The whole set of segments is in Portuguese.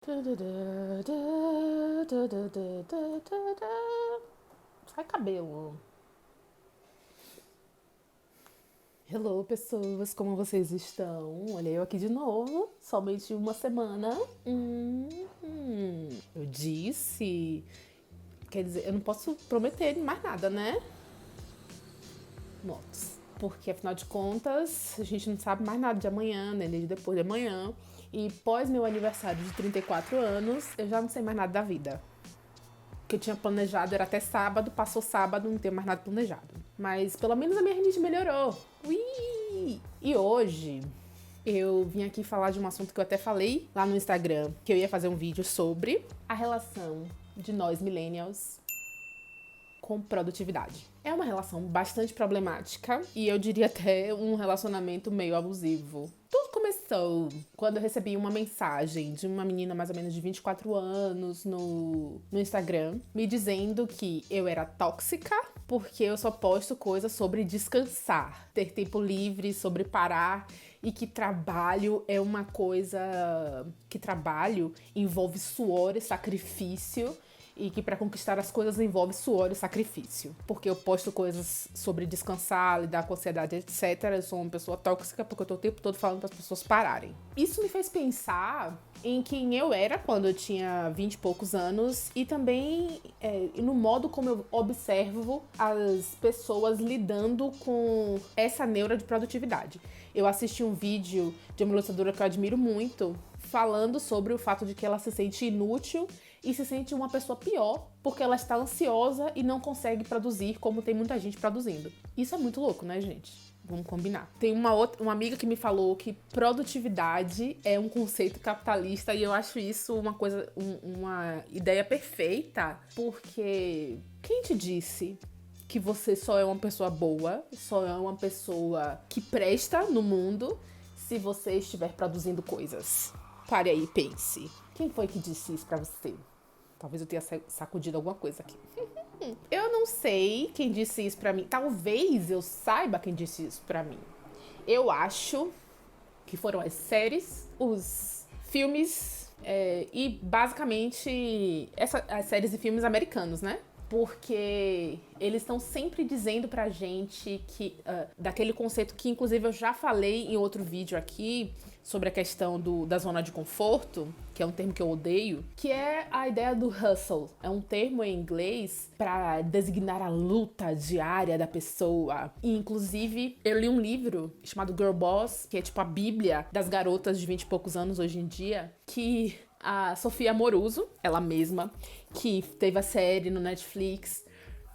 Sai cabelo. Hello, pessoas, como vocês estão? Olha eu aqui de novo, somente uma semana. Eu disse. Quer dizer, eu não posso prometer mais nada, né? Motos. Porque afinal de contas, a gente não sabe mais nada de amanhã, nem de depois de amanhã. E pós meu aniversário de 34 anos, eu já não sei mais nada da vida. O que eu tinha planejado era até sábado, passou sábado, não tenho mais nada planejado. Mas pelo menos a minha rinite melhorou. Ui! E hoje eu vim aqui falar de um assunto que eu até falei lá no Instagram, que eu ia fazer um vídeo sobre a relação de nós millennials com produtividade. É uma relação bastante problemática e eu diria até um relacionamento meio abusivo. Tudo começou quando eu recebi uma mensagem de uma menina mais ou menos de 24 anos no Instagram me dizendo que eu era tóxica porque eu só posto coisas sobre descansar, ter tempo livre, sobre parar e que trabalho é uma coisa... que trabalho envolve suor e sacrifício e que para conquistar as coisas envolve suor e sacrifício. Porque eu posto coisas sobre descansar, lidar com ansiedade, etc. Eu sou uma pessoa tóxica porque eu tô o tempo todo falando para as pessoas pararem. Isso me fez pensar em quem eu era quando eu tinha 20 e poucos anos e também no modo como eu observo as pessoas lidando com essa neura de produtividade. Eu assisti um vídeo de uma ilustradora que eu admiro muito, falando sobre o fato de que ela se sente inútil e se sente uma pessoa pior porque ela está ansiosa e não consegue produzir como tem muita gente produzindo. Isso é muito louco, né, gente? Vamos combinar. Tem uma amiga que me falou que produtividade é um conceito capitalista e eu acho isso uma coisa, uma ideia perfeita, porque quem te disse que você só é uma pessoa boa, só é uma pessoa que presta no mundo se você estiver produzindo coisas? Pare aí e pense. Quem foi que disse isso pra você? Talvez eu tenha sacudido alguma coisa aqui. Eu não sei quem disse isso pra mim. Talvez eu saiba quem disse isso pra mim. Eu acho que foram as séries, os filmes e basicamente as séries e filmes americanos, né? Porque eles estão sempre dizendo pra gente que daquele conceito que inclusive eu já falei em outro vídeo aqui sobre a questão da zona de conforto, que é um termo que eu odeio, que é a ideia do hustle. É um termo em inglês para designar a luta diária da pessoa. E inclusive eu li um livro chamado Girl Boss, que é tipo a bíblia das garotas de 20 e poucos anos hoje em dia, que a Sofia Amoruso, ela mesma, que teve a série no Netflix,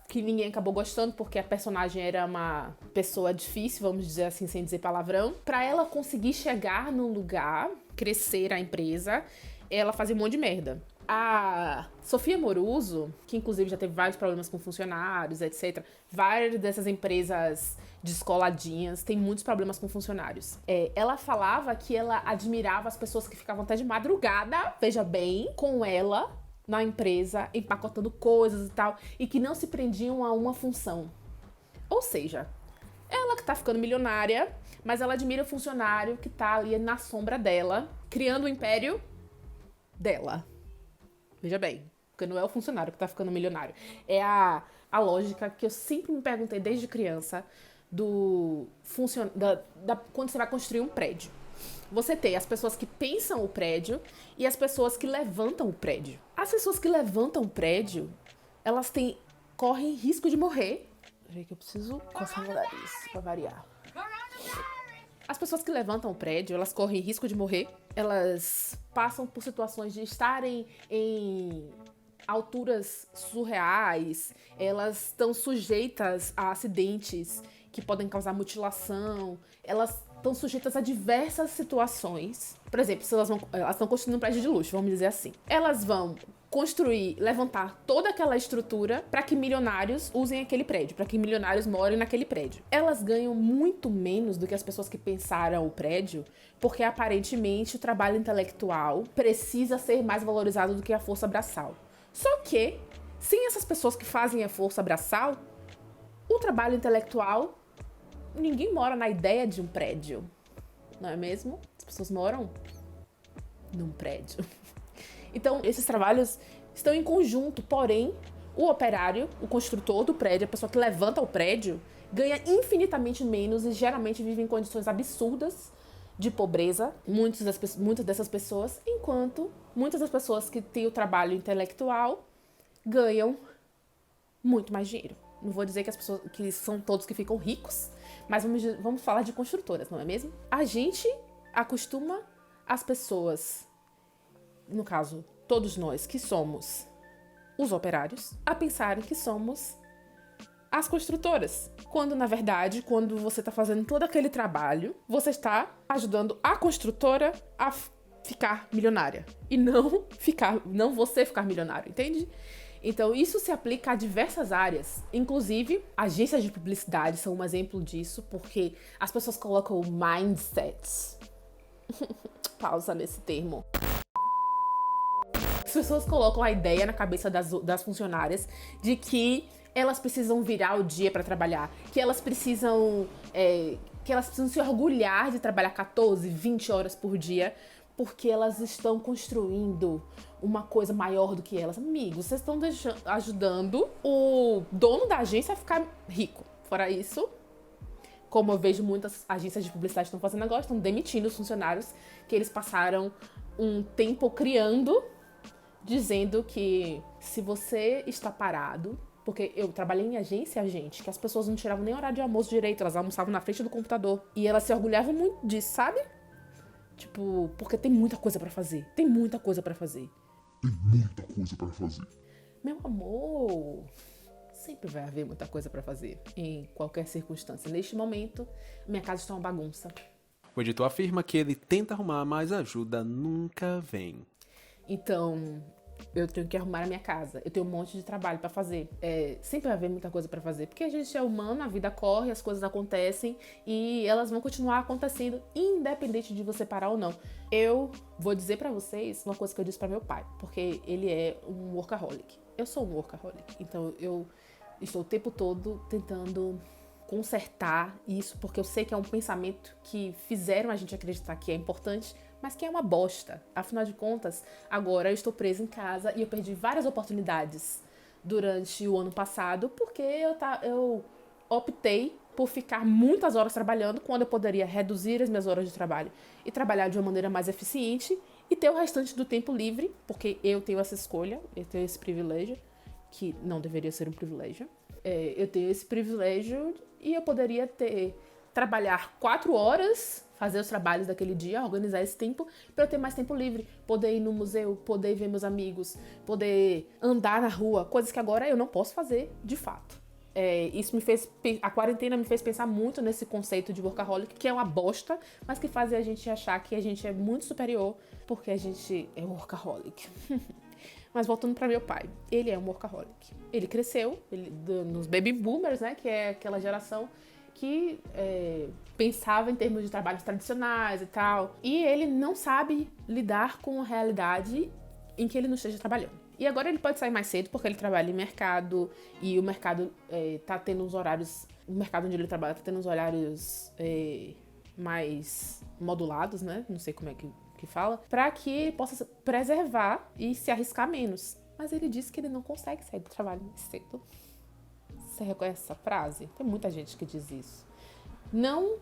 que ninguém acabou gostando porque a personagem era uma pessoa difícil, vamos dizer assim, sem dizer palavrão. Pra ela conseguir chegar num lugar, crescer a empresa, ela fazia um monte de merda. A Sofia Amoruso, que inclusive já teve vários problemas com funcionários, etc. Várias dessas empresas descoladinhas têm muitos problemas com funcionários. Ela falava que ela admirava as pessoas que ficavam até de madrugada, veja bem, com ela na empresa, empacotando coisas e tal, e que não se prendiam a uma função. Ou seja, ela que tá ficando milionária, mas ela admira o funcionário que tá ali na sombra dela, criando o império dela. Veja bem, porque não é o funcionário que tá ficando milionário. É a lógica que eu sempre me perguntei desde criança quando você vai construir um prédio. Você tem as pessoas que pensam o prédio e as pessoas que levantam o prédio. As pessoas que levantam o prédio, elas correm risco de morrer. Peraí que eu preciso coçar meu nariz pra variar. As pessoas que levantam o prédio, elas correm risco de morrer. Elas passam por situações de estarem em alturas surreais. Elas estão sujeitas a acidentes que podem causar mutilação. Elas estão sujeitas a diversas situações. Por exemplo, se elas estão construindo um prédio de luxo, vamos dizer assim. Elas vão construir, levantar toda aquela estrutura para que milionários usem aquele prédio, para que milionários morem naquele prédio. Elas ganham muito menos do que as pessoas que pensaram o prédio, porque aparentemente o trabalho intelectual precisa ser mais valorizado do que a força braçal. Só que, sem essas pessoas que fazem a força braçal, o trabalho intelectual, ninguém mora na ideia de um prédio, não é mesmo? As pessoas moram num prédio. Então, esses trabalhos estão em conjunto, porém, o operário, o construtor do prédio, a pessoa que levanta o prédio, ganha infinitamente menos e geralmente vive em condições absurdas de pobreza, muitas dessas pessoas, enquanto muitas das pessoas que têm o trabalho intelectual ganham muito mais dinheiro. Não vou dizer que as pessoas que são todos que ficam ricos, mas vamos falar de construtoras, não é mesmo? A gente acostuma as pessoas, no caso, todos nós que somos os operários, a pensarem que somos as construtoras. Quando, na verdade, quando você está fazendo todo aquele trabalho, você está ajudando a construtora a ficar milionária. E não você ficar milionário, entende? Então, isso se aplica a diversas áreas. Inclusive, agências de publicidade são um exemplo disso, porque as pessoas colocam o mindset. Pausa nesse termo. As pessoas colocam a ideia na cabeça das funcionárias de que elas precisam virar o dia para trabalhar, que elas precisam se orgulhar de trabalhar 14, 20 horas por dia, porque elas estão construindo uma coisa maior do que elas. Amigos, vocês estão ajudando o dono da agência a ficar rico. Fora isso, como eu vejo muitas agências de publicidade estão fazendo agora, estão demitindo os funcionários que eles passaram um tempo criando, dizendo que se você está parado... Porque eu trabalhei em agência, gente, que as pessoas não tiravam nem horário de almoço direito, elas almoçavam na frente do computador. E elas se orgulhavam muito disso, sabe? Tipo, porque tem muita coisa pra fazer. Tem muita coisa pra fazer. Meu amor, sempre vai haver muita coisa pra fazer, em qualquer circunstância. Neste momento, minha casa está uma bagunça. O editor afirma que ele tenta arrumar, mas a ajuda nunca vem. Então, eu tenho que arrumar a minha casa. Eu tenho um monte de trabalho pra fazer. Sempre vai haver muita coisa pra fazer. Porque a gente é humano, a vida corre, as coisas acontecem e elas vão continuar acontecendo, independente de você parar ou não. Eu vou dizer pra vocês uma coisa que eu disse pra meu pai, porque ele é um workaholic. Eu sou um workaholic. Então eu estou o tempo todo tentando consertar isso, porque eu sei que é um pensamento que fizeram a gente acreditar que é importante, mas que é uma bosta. Afinal de contas, agora eu estou presa em casa e eu perdi várias oportunidades durante o ano passado porque eu optei por ficar muitas horas trabalhando quando eu poderia reduzir as minhas horas de trabalho e trabalhar de uma maneira mais eficiente e ter o restante do tempo livre, porque eu tenho essa escolha, eu tenho esse privilégio, que não deveria ser um privilégio. Eu tenho esse privilégio e eu poderia trabalhar 4 horas, fazer os trabalhos daquele dia, organizar esse tempo para eu ter mais tempo livre, poder ir no museu, poder ver meus amigos, poder andar na rua, coisas que agora eu não posso fazer de fato. A quarentena me fez pensar muito nesse conceito de workaholic, que é uma bosta, mas que faz a gente achar que a gente é muito superior porque a gente é workaholic. Mas voltando para meu pai, ele é um workaholic. Ele cresceu nos baby boomers, né, que é aquela geração que pensava em termos de trabalhos tradicionais e tal. E ele não sabe lidar com a realidade em que ele não esteja trabalhando. E agora ele pode sair mais cedo porque ele trabalha em mercado e o mercado tá tendo uns horários... O mercado onde ele trabalha tá tendo uns horários mais modulados, né? Não sei como é que fala. Pra que ele possa preservar e se arriscar menos. Mas ele disse que ele não consegue sair do trabalho mais cedo. Você reconhece essa frase? Tem muita gente que diz isso. Não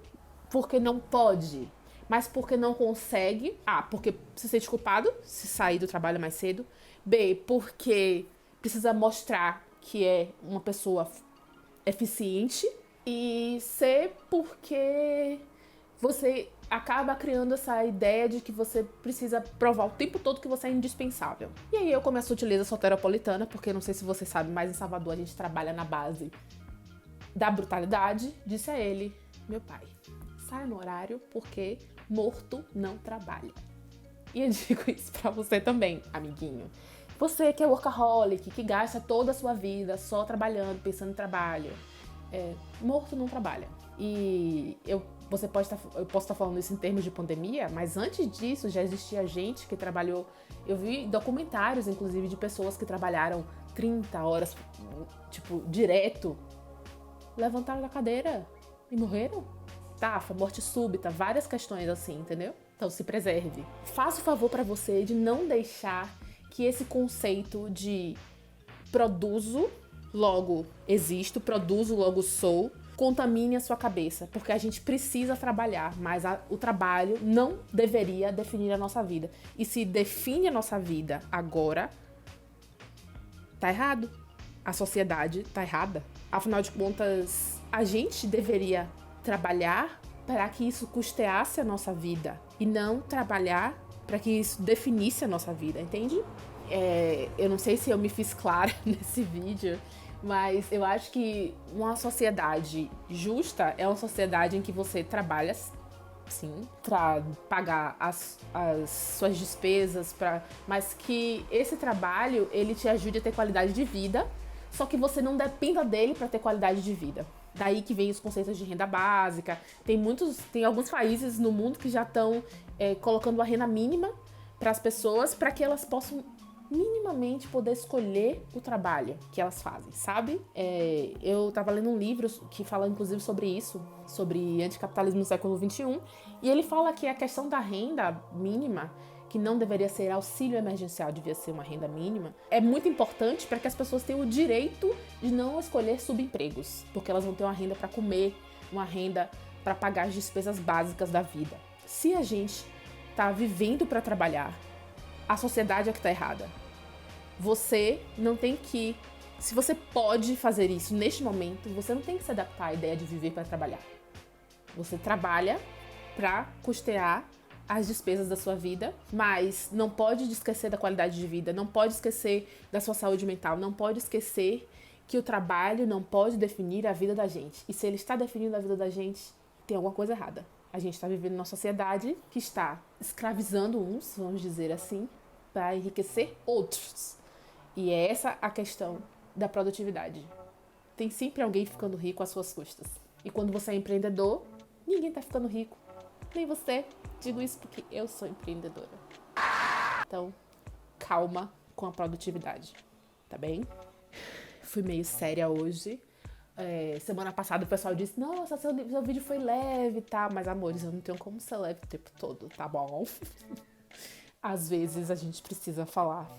porque não pode, mas porque não consegue. A, porque se sente culpado se sair do trabalho mais cedo. B, porque precisa mostrar que é uma pessoa eficiente. E C, porque você acaba criando essa ideia de que você precisa provar o tempo todo que você é indispensável. E aí eu começo a utilizar a soteropolitana, porque não sei se você sabe, mas em Salvador a gente trabalha na base da brutalidade. Disse a ele, meu pai, sai no horário porque morto não trabalha. E eu digo isso pra você também, amiguinho. Você que é workaholic, que gasta toda a sua vida só trabalhando, pensando em trabalho. Morto não trabalha. E eu posso estar falando isso em termos de pandemia, mas antes disso já existia gente que trabalhou. Eu vi documentários, inclusive, de pessoas que trabalharam 30 horas, tipo, direto. Levantaram da cadeira e morreram. Tafa, morte súbita, várias questões assim, entendeu? Então se preserve. Faça o favor pra você de não deixar que esse conceito de produzo, logo existo, produzo, logo sou, contamine a sua cabeça, porque a gente precisa trabalhar, mas o trabalho não deveria definir a nossa vida. E se define a nossa vida agora, tá errado. A sociedade tá errada. Afinal de contas, a gente deveria trabalhar para que isso custeasse a nossa vida e não trabalhar para que isso definisse a nossa vida, entende? Eu não sei se eu me fiz clara nesse vídeo, mas eu acho que uma sociedade justa é uma sociedade em que você trabalha, sim, para pagar as suas despesas, mas que esse trabalho ele te ajude a ter qualidade de vida, só que você não dependa dele para ter qualidade de vida. Daí que vem os conceitos de renda básica. Tem alguns países no mundo que já estão colocando a renda mínima para as pessoas, para que elas possam minimamente poder escolher o trabalho que elas fazem, sabe? Eu tava lendo um livro que fala inclusive sobre isso, sobre anticapitalismo no século XXI, e ele fala que a questão da renda mínima, que não deveria ser auxílio emergencial, devia ser uma renda mínima, é muito importante para que as pessoas tenham o direito de não escolher subempregos, porque elas vão ter uma renda para comer, uma renda para pagar as despesas básicas da vida. Se a gente tá vivendo para trabalhar, a sociedade é que tá errada. Você não tem que... Se você pode fazer isso neste momento, você não tem que se adaptar à ideia de viver para trabalhar. Você trabalha para custear as despesas da sua vida, mas não pode esquecer da qualidade de vida, não pode esquecer da sua saúde mental, não pode esquecer que o trabalho não pode definir a vida da gente. E se ele está definindo a vida da gente, tem alguma coisa errada. A gente está vivendo numa sociedade que está escravizando uns, vamos dizer assim, para enriquecer outros. E é essa a questão da produtividade. Tem sempre alguém ficando rico às suas custas. E quando você é empreendedor, ninguém tá ficando rico. Nem você. Digo isso porque eu sou empreendedora. Então, calma com a produtividade. Tá bem? Fui meio séria hoje. Semana passada o pessoal disse: nossa, seu vídeo foi leve e tal. Mas, amores, eu não tenho como ser leve o tempo todo, tá bom? Às vezes a gente precisa falar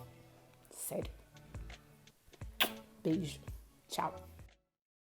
sério. Beijo. Tchau.